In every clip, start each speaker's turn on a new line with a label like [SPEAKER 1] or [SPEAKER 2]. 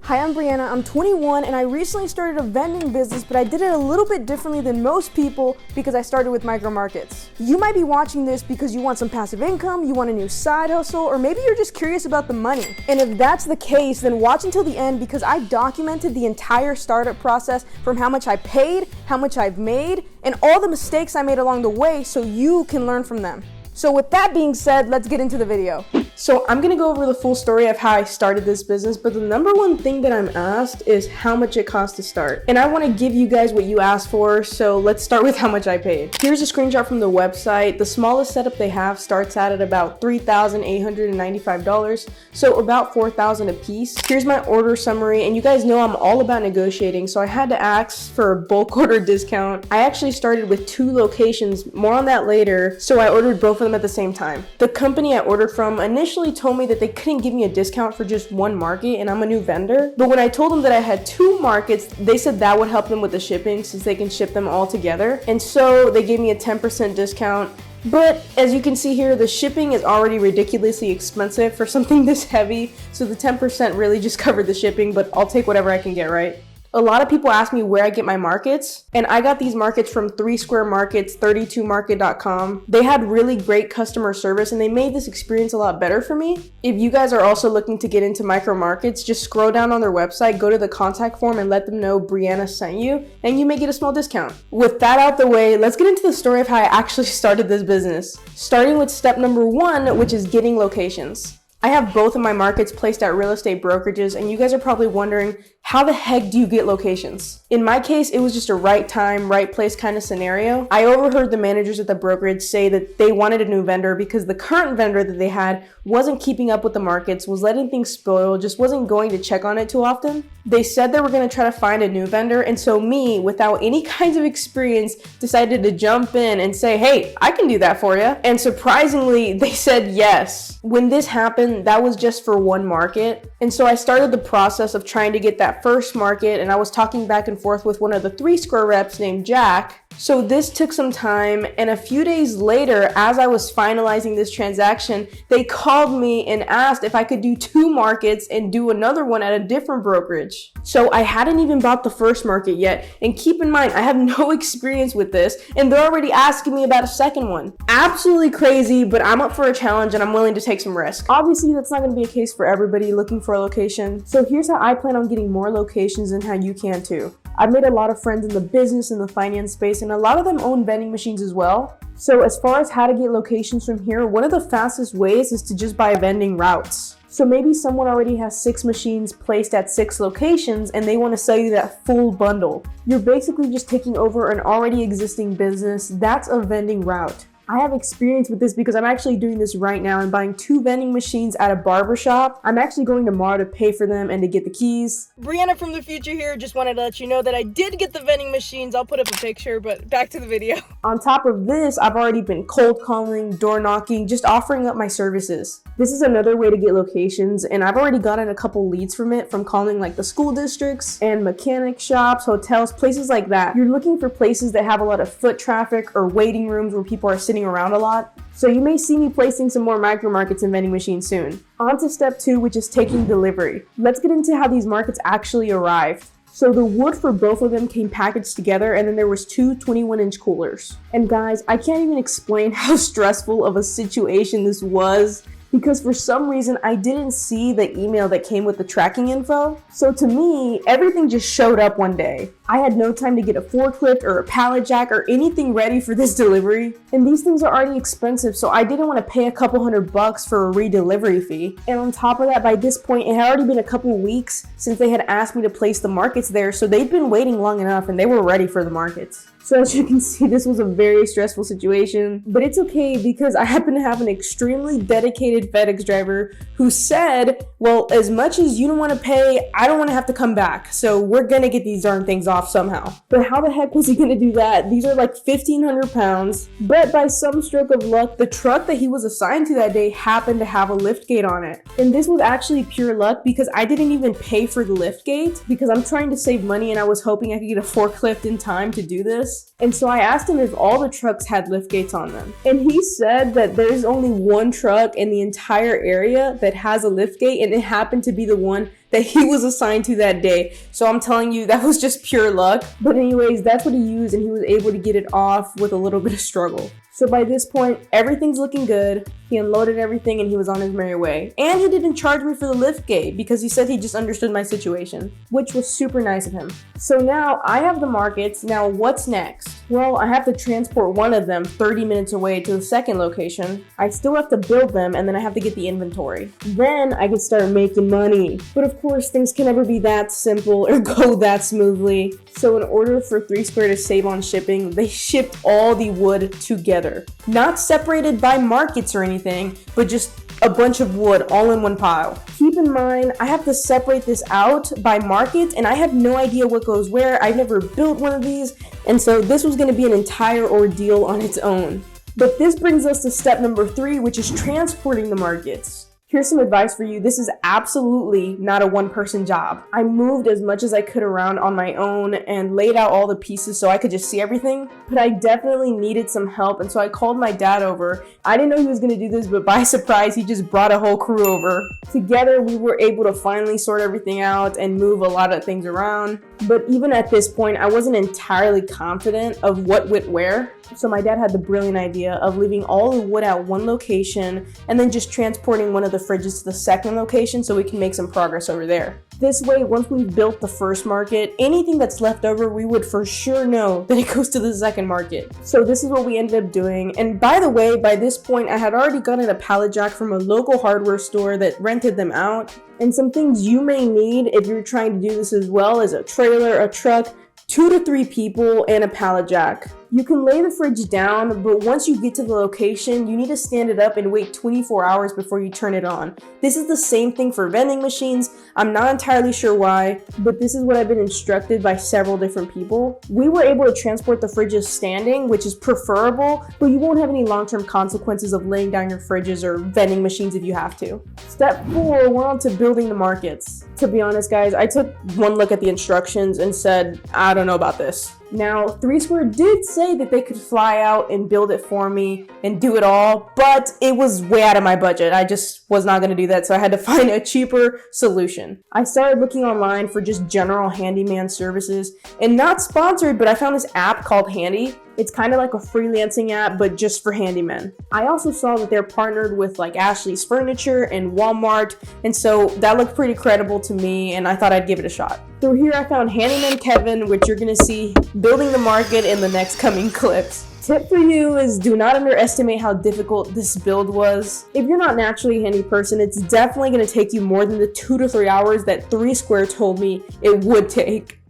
[SPEAKER 1] Hi, I'm Brianna. I'm 21 and I recently started a vending business, but I did it a little bit differently than most people because I started with micro markets. You might be watching this because you want some passive income, you want a new side hustle, or maybe you're just curious about the money. And if that's the case, then watch until the end because I documented the entire startup process from how much I paid, how much I've made, and all the mistakes I made along the way so you can learn from them. So with that being said, let's get into the video. So I'm gonna go over the full story of how I started this business, but the number one thing that I'm asked is how much it costs to start. And I wanna give you guys what you asked for, so let's start with how much I paid. Here's a screenshot from the website. The smallest setup they have starts at about $3,895, so about $4,000 a piece. Here's my order summary, and you guys know I'm all about negotiating, so I had to ask for a bulk order discount. I actually started with 2 locations, more on that later, so I ordered both of them at the same time. The company I ordered from initially told me that they couldn't give me a discount for just one market, and I'm a new vendor. But when I told them that I had 2 markets, they said that would help them with the shipping since they can ship them all together. And so they gave me a 10% discount. But as you can see here, the shipping is already ridiculously expensive for something this heavy. So the 10% really just covered the shipping, but I'll take whatever I can get, right? A lot of people ask me where I get my markets, and I got these markets from 3 Square Markets, 32market.com. They had really great customer service and they made this experience a lot better for me. If you guys are also looking to get into micro markets, just scroll down on their website, go to the contact form and let them know Brianna sent you, and you may get a small discount. With that out the way, let's get into the story of how I actually started this business. Starting with step number 1, which is getting locations. I have both of my markets placed at real estate brokerages, and you guys are probably wondering, how the heck do you get locations? In my case, it was just a right time, right place kind of scenario. I overheard the managers at the brokerage say that they wanted a new vendor because the current vendor that they had wasn't keeping up with the markets, was letting things spoil, just wasn't going to check on it too often. They said they were going to try to find a new vendor, and so me, without any kinds of experience, decided to jump in and say, hey, I can do that for you. And surprisingly, they said yes. When this happened, that was just for one market. And so I started the process of trying to get that first market, and I was talking back and forth with one of the 3 Square reps named Jack. So this took some time, and a few days later, as I was finalizing this transaction, they called me and asked if I could do 2 markets and do another one at a different brokerage. So I hadn't even bought the first market yet, and keep in mind, I have no experience with this, and they're already asking me about a second one. Absolutely crazy, but I'm up for a challenge and I'm willing to take some risk. Obviously, that's not going to be a case for everybody looking for a location. So here's how I plan on getting more locations and how you can too. I've made a lot of friends in the business and the finance space, and a lot of them own vending machines as well. So as far as how to get locations from here, one of the fastest ways is to just buy vending routes. So maybe someone already has 6 machines placed at 6 locations and they want to sell you that full bundle. You're basically just taking over an already existing business. That's a vending route. I have experience with this because I'm actually doing this right now and buying 2 vending machines at a barbershop. I'm actually going tomorrow to pay for them and to get the keys. Brianna from the future here, just wanted to let you know that I did get the vending machines. I'll put up a picture, but back to the video. On top of this, I've already been cold calling, door knocking, just offering up my services. This is another way to get locations, and I've already gotten a couple leads from it, from calling like the school districts and mechanic shops, hotels, places like that. You're looking for places that have a lot of foot traffic or waiting rooms where people are sitting around a lot. So you may see me placing some more micro markets and vending machines soon. On to step 2, which is taking delivery. Let's get into how these markets actually arrived. So the wood for both of them came packaged together, and then there was 2 21-inch coolers. And guys, I can't even explain how stressful of a situation this was, because for some reason I didn't see the email that came with the tracking info. So to me, everything just showed up one day. I had no time to get a forklift or a pallet jack or anything ready for this delivery. And these things are already expensive, so I didn't want to pay a couple $100 for a re-delivery fee. And on top of that, by this point, it had already been a couple weeks since they had asked me to place the markets there, so they'd been waiting long enough and they were ready for the markets. So as you can see, this was a very stressful situation, but it's okay because I happen to have an extremely dedicated FedEx driver who said, well, as much as you don't want to pay, I don't want to have to come back. So we're going to get these darn things off somehow. But how the heck was he going to do that? These are like 1,500 pounds. But by some stroke of luck, the truck that he was assigned to that day happened to have a lift gate on it. And this was actually pure luck because I didn't even pay for the lift gate because I'm trying to save money and I was hoping I could get a forklift in time to do this. this? And so I asked him if all the trucks had lift gates on them. And he said that there's only one truck in the entire area that has a lift gate, and it happened to be the one that he was assigned to that day. So I'm telling you, that was just pure luck. But anyways, that's what he used, and he was able to get it off with a little bit of struggle. So by this point, everything's looking good. He unloaded everything and he was on his merry way. And he didn't charge me for the lift gate because he said he just understood my situation, which was super nice of him. So now I have the markets. Now what's next? Well, I have to transport one of them 30 minutes away to the second location. I still have to build them, and then I have to get the inventory. Then I can start making money. But of course, things can never be that simple or go that smoothly. So in order for 3 Square to save on shipping, they shipped all the wood together. Not separated by markets or anything, but just a bunch of wood all in one pile. Keep in mind, I have to separate this out by markets, and I have no idea what goes where. I've never built one of these, and so this was going to be an entire ordeal on its own. But this brings us to step number 3, which is transporting the markets. Here's some advice for you. This is absolutely not a one-person job. I moved as much as I could around on my own and laid out all the pieces so I could just see everything, but I definitely needed some help, and so I called my dad over. I didn't know he was going to do this, but by surprise, he just brought a whole crew over. Together, we were able to finally sort everything out and move a lot of things around. But even at this point, I wasn't entirely confident of what went where. So my dad had the brilliant idea of leaving all the wood at one location and then just transporting one of the fridges to the second location so we can make some progress over there. This way, once we've built the first market, anything that's left over, we would for sure know that it goes to the second market. So this is what we ended up doing. And by the way, by this point, I had already gotten a pallet jack from a local hardware store that rented them out. And some things you may need if you're trying to do this as well is a trailer, a truck, 2 to 3 people, and a pallet jack. You can lay the fridge down, but once you get to the location, you need to stand it up and wait 24 hours before you turn it on. This is the same thing for vending machines. I'm not entirely sure why, but this is what I've been instructed by several different people. We were able to transport the fridges standing, which is preferable, but you won't have any long-term consequences of laying down your fridges or vending machines if you have to. Step 4, we're on to building the markets. To be honest, guys, I took one look at the instructions and said, I don't know about this. Now, 3 Square did say that they could fly out and build it for me and do it all, but it was way out of my budget. I just was not going to do that, so I had to find a cheaper solution. I started looking online for just general handyman services, and not sponsored, but I found this app called Handy. It's kind of like a freelancing app, but just for handymen. I also saw that they're partnered with like Ashley's Furniture and Walmart, and so that looked pretty credible to me, and I thought I'd give it a shot. So here I found Handyman Kevin, which you're gonna see building the market in the next coming clips. Tip for you is do not underestimate how difficult this build was. If you're not naturally a handy person, it's definitely gonna take you more than the 2 to 3 hours that 3 Square told me it would take.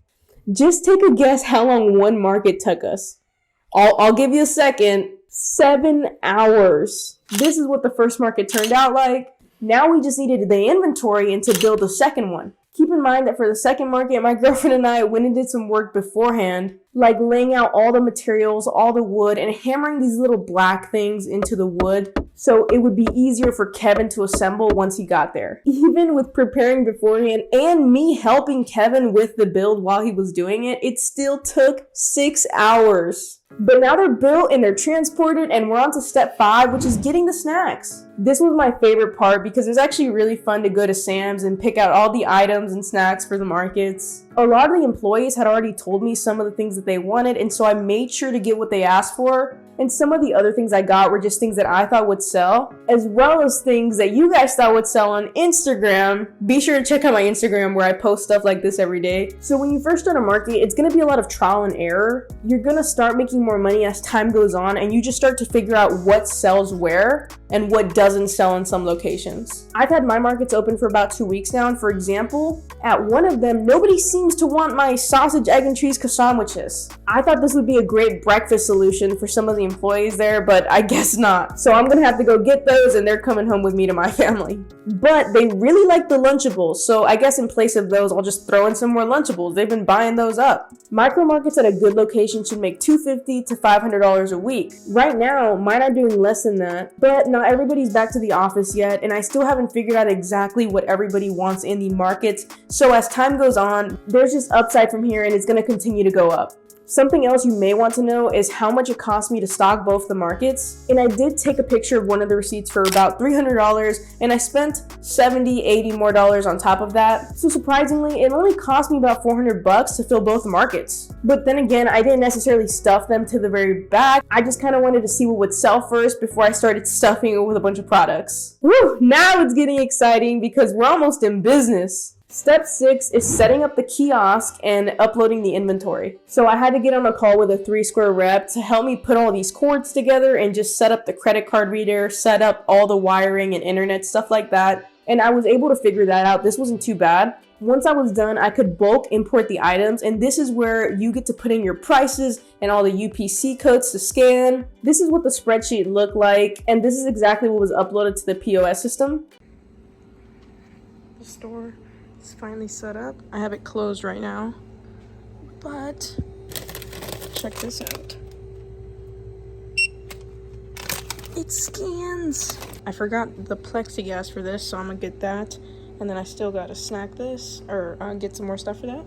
[SPEAKER 1] Just take a guess how long one market took us. I'll give you a second. 7 hours. This is what the first market turned out like. Now we just needed the inventory and to build the second one. Keep in mind that for the second market, my girlfriend and I went and did some work beforehand, like laying out all the materials, all the wood, and hammering these little black things into the wood so it would be easier for Kevin to assemble once he got there. Even with preparing beforehand and me helping Kevin with the build while he was doing it, it still took 6 hours. But now they're built and they're transported, and we're on to step 5, which is getting the snacks. This was my favorite part because it was actually really fun to go to Sam's and pick out all the items and snacks for the markets. A lot of the employees had already told me some of the things that they wanted, and so I made sure to get what they asked for. And some of the other things I got were just things that I thought would sell, as well as things that you guys thought would sell on Instagram. Be sure to check out my Instagram where I post stuff like this every day. So when you first start a market, it's going to be a lot of trial and error. You're going to start making more money as time goes on, and you just start to figure out what sells where and what doesn't sell in some locations. I've had my markets open for about 2 weeks now, and for example, at one of them, nobody seems to want my sausage, egg, and cheese sandwiches. I thought this would be a great breakfast solution for some of the employees there, but I guess not. So I'm gonna have to go get those, and they're coming home with me to my family. But they really like the Lunchables, so I guess in place of those, I'll just throw in some more Lunchables. They've been buying those up. Micro markets at a good location should make $250 to $500 a week. Right now, mine are doing less than that, but not everybody's back to the office yet, and I still haven't figured out exactly what everybody wants in the markets. So as time goes on, there's just upside from here, and it's gonna continue to go up. Something else you may want to know is how much it cost me to stock both the markets. And I did take a picture of one of the receipts for about $300, and I spent $70, $80 more on top of that. So surprisingly, it only cost me about $400 to fill both markets. But then again, I didn't necessarily stuff them to the very back. I just kind of wanted to see what would sell first before I started stuffing it with a bunch of products. Woo! Now it's getting exciting because we're almost in business. Step 6 is setting up the kiosk and uploading the inventory. So I had to get on a call with a 3-square rep to help me put all these cords together and just set up the credit card reader, set up all the wiring and internet, stuff like that. And I was able to figure that out. This wasn't too bad. Once I was done, I could bulk import the items, and this is where you get to put in your prices and all the UPC codes to scan. This is what the spreadsheet looked like, and this is exactly what was uploaded to the POS system. The store is finally set up. I have it closed right now, but check this out. It scans. I forgot the plexiglass for this, so I'm gonna get that. And then I still gotta snack this, or get some more stuff for that.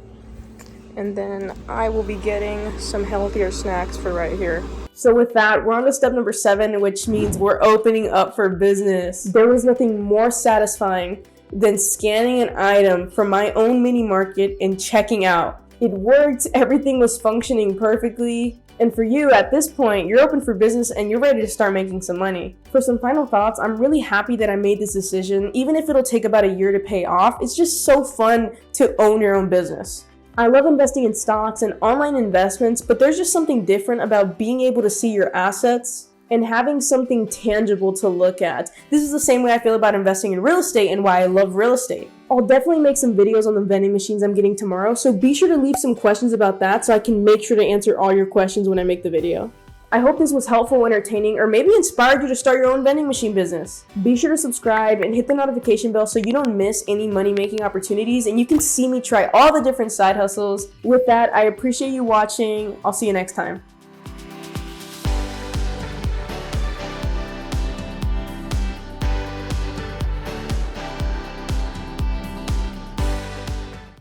[SPEAKER 1] And then I will be getting some healthier snacks for right here. So with that, we're on to step number 7, which means we're opening up for business. There was nothing more satisfying than scanning an item from my own mini market and checking out. It worked, everything was functioning perfectly. And for you, at this point, you're open for business and you're ready to start making some money. For some final thoughts, I'm really happy that I made this decision. Even if it'll take about a year to pay off, it's just so fun to own your own business. I love investing in stocks and online investments, but there's just something different about being able to see your assets and having something tangible to look at. This is the same way I feel about investing in real estate and why I love real estate. I'll definitely make some videos on the vending machines I'm getting tomorrow, so be sure to leave some questions about that so I can make sure to answer all your questions when I make the video. I hope this was helpful, entertaining, or maybe inspired you to start your own vending machine business. Be sure to subscribe and hit the notification bell so you don't miss any money-making opportunities and you can see me try all the different side hustles. With that, I appreciate you watching. I'll see you next time.